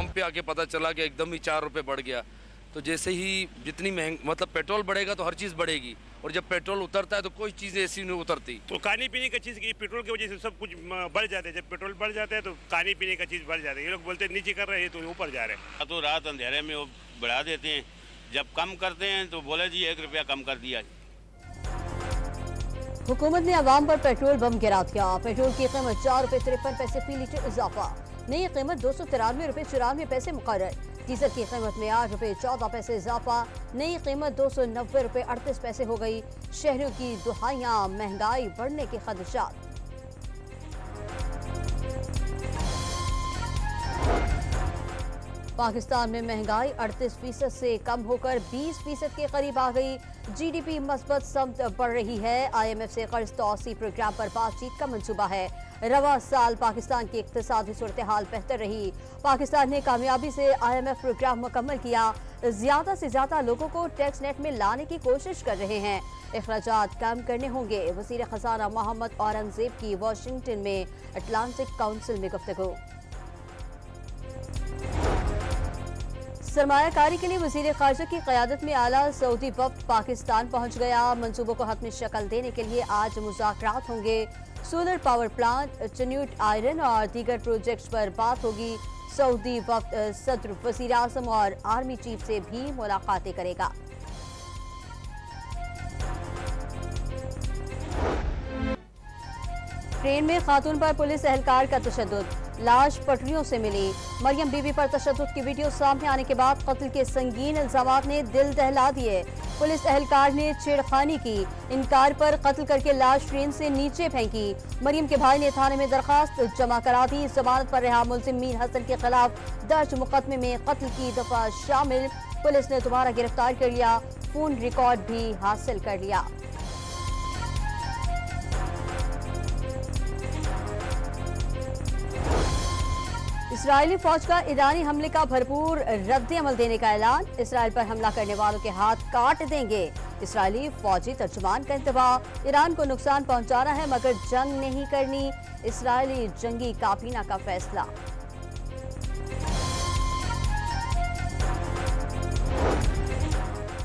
Pump पे आके पता चला कि एकदम ही 4 रुपये बढ़ गया। तो जैसे ही जितनी मतलब पेट्रोल बढ़ेगा तो हर चीज़ बढ़ेगी, और जब पेट्रोल उतरता है तो कोई चीज़ ऐसी नहीं उतरती। तो खाने पीने का चीज़ की पेट्रोल की वजह से सब कुछ बढ़ जाते हैं। जब पेट्रोल बढ़ जाता है तो खाने पीने का चीज़ बढ़ जाता है। ये लोग बोलते हैं नीचे कर रहे हैं तो ऊपर जा रहे हैं। तो रात अंधेरे में वो बढ़ा देते हैं, जब कम करते हैं तो बोले जी 1 रुपया कम कर दिया। हुकूमत ने अवाम पर पेट्रोल बम गिरा दिया। पेट्रोल की कीमत 4 रुपये 53 पैसे फी लीटर इजाफा। नई कीमत 293 रुपये 94 पैसे मुकर्रर। डीजल की कीमत में 8 रुपये 14 पैसे इजाफा। नई कीमत 290 रुपये 38 पैसे हो गई। शहरों की दुहाइयां, महंगाई बढ़ने के खदशात। पाकिस्तान में महंगाई 38% से कम होकर 20% के करीब आ गई। जीडीपी मस्बत समत बढ़ रही है। IMF से कर्ज तौसी प्रोग्राम पर बातचीत का मंसूबा है। रवा साल पाकिस्तान की इक्तिसादी सूरत हाल बेहतर रही। पाकिस्तान ने कामयाबी से IMF प्रोग्राम मुकम्मल किया। ज्यादा से ज्यादा लोगों को टैक्स नेट में लाने की कोशिश कर रहे हैं। अखराजात कम करने होंगे। वजीर खजाना मोहम्मद औरंगजेब की वाशिंगटन में अटलांटिक काउंसिल में गुफ्तगू। सरमायाकारी के लिए वजीर खारजा की क़यादत में आला सऊदी वफ्द पाकिस्तान पहुंच गया। मंसूबों को हतमी शक्ल देने के लिए आज मुज़ाकरात होंगे। सोलर पावर प्लांट, चन्यूट आयरन और दीगर प्रोजेक्ट्स पर बात होगी। सऊदी वफ्द सदर, वज़ीर आज़म और आर्मी चीफ से भी मुलाकातें करेगा। ट्रेन में खातून पर पुलिस एहलकार का तशद्दुद, लाश पटरियों से मिली। मरियम बीबी पर तशद्दुद की वीडियो सामने आने के बाद कत्ल के संगीन इल्जामात ने दिल दहला दिए। पुलिस एहलकार ने छेड़खानी की, इनकार पर कत्ल करके लाश ट्रेन से नीचे फेंकी। मरियम के भाई ने थाने में दरखास्त जमा करा दी। जमानत पर रिहा मुलजिम मीर हसन के खिलाफ दर्ज मुकदमे में कत्ल की दफा शामिल। पुलिस ने दोबारा गिरफ्तार कर लिया। फोन रिकॉर्ड भी हासिल कर लिया। इस्राएली फौज का ईरानी हमले का भरपूर रद्द अमल देने का ऐलान। इसराइल पर हमला करने वालों के हाथ काट देंगे। इस्राएली फौजी तर्जुमान का इंतबाह। ईरान को नुकसान पहुंचाना है मगर जंग नहीं करनी। इस्राएली जंगी काबीना का फैसला।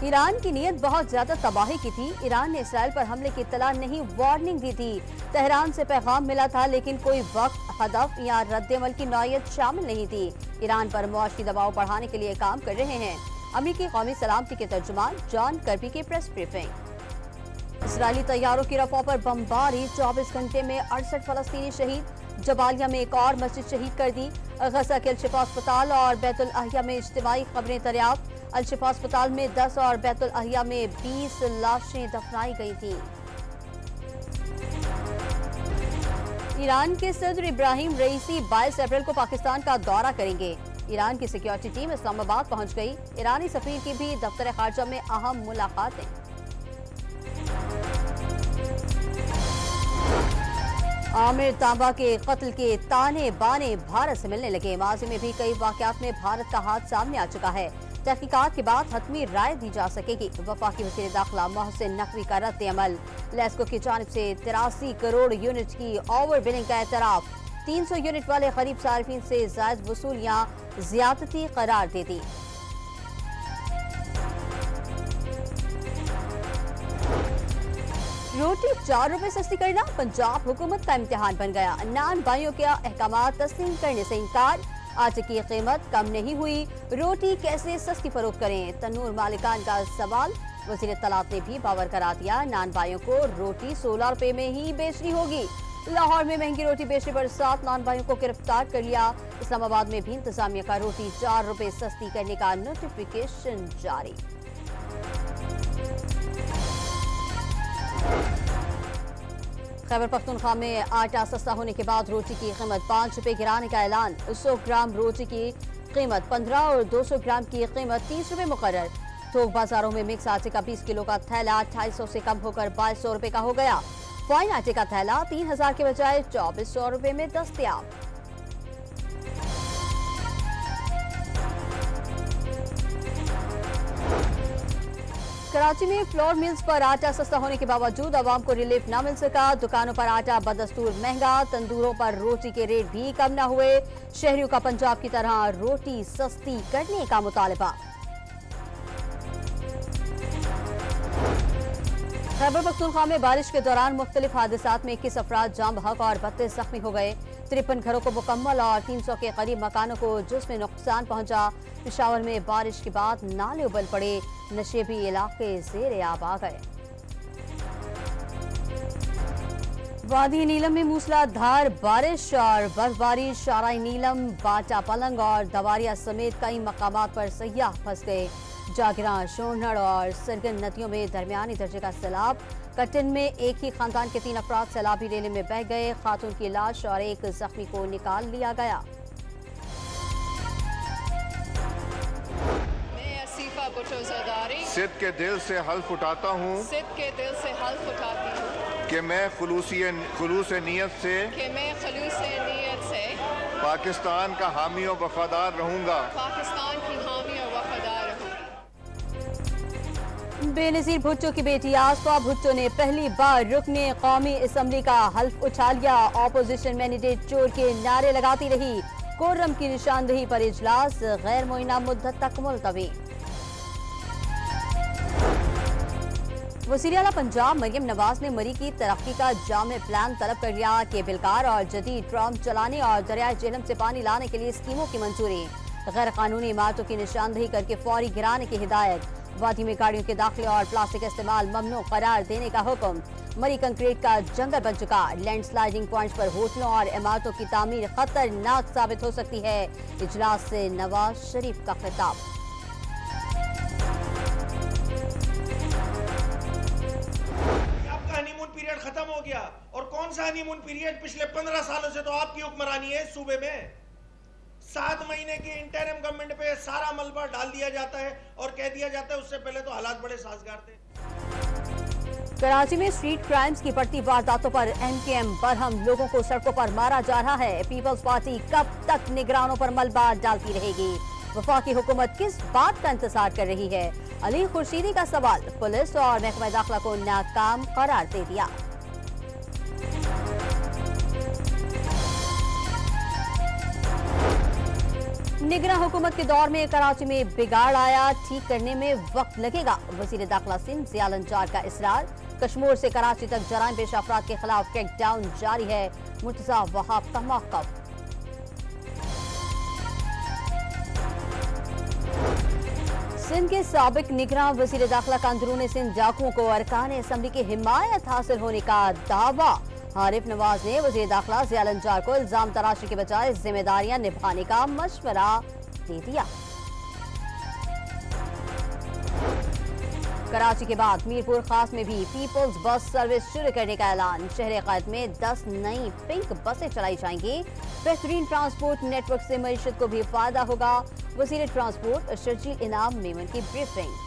ईरान की नीयत बहुत ज्यादा तबाही की थी। ईरान ने इसराइल पर हमले की इत्तला नहीं, वार्निंग दी थी। तेहरान से पैगाम मिला था लेकिन कोई वक्त, हदफ या रद्द-ए-अमल की नौयत शामिल नहीं थी। ईरान पर मुआशी दबाव बढ़ाने के लिए काम कर रहे हैं। अमेरिकी कौमी सलामती के तर्जुमान जॉन कर्बी की प्रेस ब्रीफिंग। इस्राएली तैयारों की रफा पर बमबारी, 24 घंटे में 68 फलस्तीनी शहीद। जबालिया में एक और मस्जिद शहीद कर दी। गजा के अल-शिफा अस्पताल और बैतुल अहिया में इज्तिमाई खबरें दरियाफ्त। अल-शिफा अस्पताल में 10 और बैतुल अहिया में 20 लाशें दफनाई गई थी। ईरान के सदर इब्राहिम रईसी 22 अप्रैल को पाकिस्तान का दौरा करेंगे। ईरान की सिक्योरिटी टीम इस्लामाबाद पहुंच गई। ईरानी सफीर की भी दफ्तर खारजा में अहम मुलाकातें। आमिर तांबा के कत्ल के ताने बाने भारत से मिलने लगे। माजी में भी कई वाकयात में भारत का हाथ सामने आ चुका है। तहकीकात के बाद हतमी राय दी जा सकेगी। वफाकी वज़ीर दाखिला मोहसिन नकवी का रद्द अमल। लेस्को की जानिब से 83 करोड़ यूनिट की ओवर बिलिंग का एतराफ। 300 यूनिट वाले गरीब सार्फिन से जायद वसूलियां ज्यादती करार दे दी। रोटी 4 रुपए सस्ती करना पंजाब हुकूमत का इम्तिहान बन गया। नान भाइयों के अहकामात तस्लीम करने से इनकार। आटे की कीमत कम नहीं हुई, रोटी कैसे सस्ती फरोख्त करें, तनूर मालिकान का सवाल। वज़ीर इत्तलात ने भी बावर करा दिया, नान भाइयों को रोटी 16 रुपए में ही बेचनी होगी। लाहौर में महंगी रोटी बेचने पर 7 नान भाइयों को गिरफ्तार कर लिया। इस्लामाबाद में भी इंतजामिया का रोटी 4 रुपए सस्ती करने का नोटिफिकेशन जारी। खैबर पख्तूनख्वा में आटा सस्ता होने के बाद रोटी की कीमत 5 रुपए गिराने का ऐलान। 100 ग्राम रोटी की कीमत 15 और 200 ग्राम की कीमत 30 रुपए मुकर्रर। थोक बाजारों में मिक्स आटे का 20 किलो का थैला 2800 से कम होकर 2200 रुपए का हो गया। फाइन आटे का थैला 3000 के बजाय 2400 रुपए में दस्तयाब। कराची में फ्लोर मिल्स पर आटा सस्ता होने के बावजूद आवाम को रिलीफ न मिल सका। दुकानों पर आटा बदस्तूर महंगा, तंदूरों पर रोटी के रेट भी कम न हुए। शहरियों का पंजाब की तरह रोटी सस्ती करने का मुतालबा। खैबर पख्तूनख्वा में बारिश के दौरान मुख्तलिफ हादसात में 21 अफराद जाम बहक और 32 जख्मी हो गए। 53 घरों को मुकम्मल और 300 के करीब मकानों को जिसमें नुकसान पहुंचा। पेशावर में बारिश के बाद नाले उबल पड़े, नशेबी इलाके ज़ेरे आब आ गए। वादी नीलम में मूसलाधार बारिश और बर्फबारी। शाराई नीलम, बाटा पलंग और दवारिया समेत कई मकामात पर सयाह फंस गए। जागरा, शोरनड़ और सरगन नदियों में दरमियानी दर्जे का सैलाब। कटन में एक ही खानदान के 3 अफराद सैलाबी रेले में बह गए। खातून की लाश और एक जख्मी को निकाल लिया गया। सिद्ध के दिल से हल्फ उठाता हूँ कि मैं खुलूस नीयत से पाकिस्तान का हामी और वफादार रहूँगा। बेनज़ीर भुट्टो की बेटी आसफा भुट्टो ने पहली बार रुकने कौमी असम्बली का हल्फ उठा लिया। ऑपोजिशन मैंडेट चोर के नारे लगाती रही। कोर्रम की निशानदेही पर इजलास गैर मुइना मुद्दत तक मुलतवी। वज़ीर आला पंजाब मरियम नवाज ने मरी की तरक्की का जामे प्लान तलब कर लिया। केबलकार और जदीद ट्रम्प चलाने और दरियाए जेहलम से पानी लाने के लिए स्कीमों की मंजूरी। गैर कानूनी इमारतों की निशानदेही करके फौरी गिराने की हिदायत। वादी में गाड़ियों के दाखिले और प्लास्टिक इस्तेमाल ममनू करार देने का हुक्म। मरी कंक्रीट का जंगल बन चुका। लैंडस्लाइडिंग पॉइंट्स पर होटलों और इमारतों की तामीर खतरनाक साबित हो सकती है। इजलास से नवाज शरीफ का खिताब। आपका हनीमून पीरियड खत्म हो गया। और कौन सा हनीमून पीरियड? पिछले 15 सालों से तो आपकी हुक्मरानी है इस सूबे में। 7 महीने की इंटरिम गवर्नमेंट पे सारा मलबा डाल दिया जाता है और कह दिया जाता है उससे पहले तो हालात बड़े साजगार थे। कराची में स्ट्रीट क्राइम्स की बढ़ती वारदातों पर MKM बरहम। लोगों को सड़कों पर मारा जा रहा है। पीपल्स पार्टी कब तक निगरानों पर मलबा डालती रहेगी? वफाकी हुकूमत किस बात का इंतजार कर रही है? अली खुर्शीदी का सवाल। पुलिस और महकमा दाखिला को नाकाम करार दे दिया। निगरान हुकूमत के दौर में कराची में बिगाड़ आया, ठीक करने में वक्त लगेगा। वजीर दाखिला सिंध ज़िया लंजार का इसरार। कश्मीर से कराची तक जराइम पेश अफराद के खिलाफ क्रैकडाउन जारी है। मुर्तजा वहाब का मौक़िफ़। सिंध के साबिक निगरान वजीर दाखिला का अंदरूनी सिंध डाकुओं को अरकान असम्बली की हिमायत हासिल होने का दावा। आरिफ नवाज ने वज़ीर दाखिला ज़िया लंजार को इल्जाम तराशी के बजाय जिम्मेदारियां निभाने का मशवरा दे दिया। कराची के बाद मीरपुर खास में भी पीपल्स बस सर्विस शुरू करने का ऐलान। शहर कैद में 10 नई पिंक बसें चलाई जाएंगी। बेहतरीन ट्रांसपोर्ट नेटवर्क से मईशत को भी फायदा होगा। वज़ीर ट्रांसपोर्ट शर्जील इनाम मेमन की ब्रीफिंग।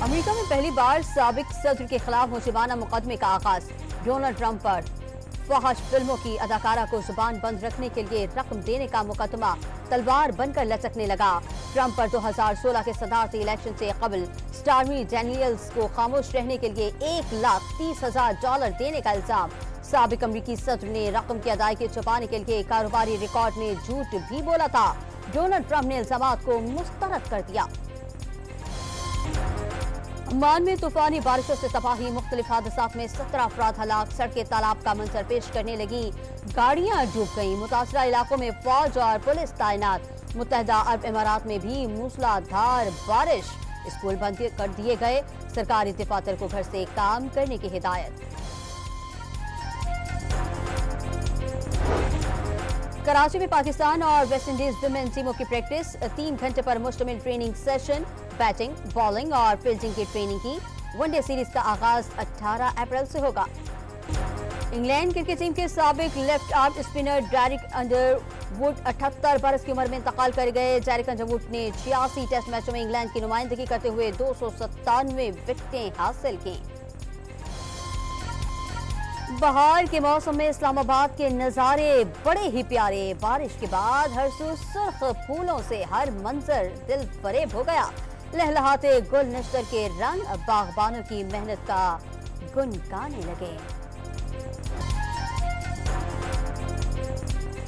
अमेरिका में पहली बार साबिक सदर के खिलाफ मुजरिमाना मुकदमे का आगाज। डोनाल्ड ट्रंप पर फहश फिल्मों की अदाकारा को जुबान बंद रखने के लिए रकम देने का मुकदमा तलवार बनकर लचकने लगा। ट्रंप पर 2016 के सदारती इलेक्शन से कबल स्टॉर्मी डैनियल्स को खामोश रहने के लिए $1,30,000 देने का इल्जाम। साबिक अमरीकी सदर ने रकम की अदायगी छुपाने के लिए कारोबारी रिकॉर्ड में झूठ भी बोला था। डोनाल्ड ट्रंप ने इल्जामात को मुस्तरद कर दिया। ओमान में तूफानी बारिशों से तबाही। मुख्तलिफ हादसात में 17 अफराद हलाक। सड़कें तालाब का मंजर पेश करने लगी। गाड़ियां डूब गईं। मुतासरा इलाकों में फौज और पुलिस तैनात। मुत्तहिदा अरब इमारात में भी मूसलाधार बारिश। स्कूल बंद कर दिए गए। सरकारी दफातर को घर से काम करने की हिदायत। कराची में पाकिस्तान और वेस्ट इंडीज विमेन टीमों की प्रैक्टिस। 3 घंटे पर मुश्तमिल ट्रेनिंग सेशन। बैटिंग, बॉलिंग और फील्डिंग की ट्रेनिंग की। वनडे सीरीज का आगाज 18 अप्रैल से होगा। इंग्लैंड क्रिकेट टीम के साबिक left arm spinner Derek Underwood 78 बरस की उम्र में इंतकाल कर गए। डेरिक अंडरवुड ने 86 टेस्ट मैचों में इंग्लैंड की नुमाइंदगी करते हुए 297 विकेटें हासिल की। बहार के मौसम में इस्लामाबाद के नज़ारे बड़े ही प्यारे। बारिश के बाद हर सू सुर्ख फूलों से हर मंजर दिल फरेब हो गया। लहलहाते गुल नश्तर के रंग बागबानों की मेहनत का गुन गाने लगे।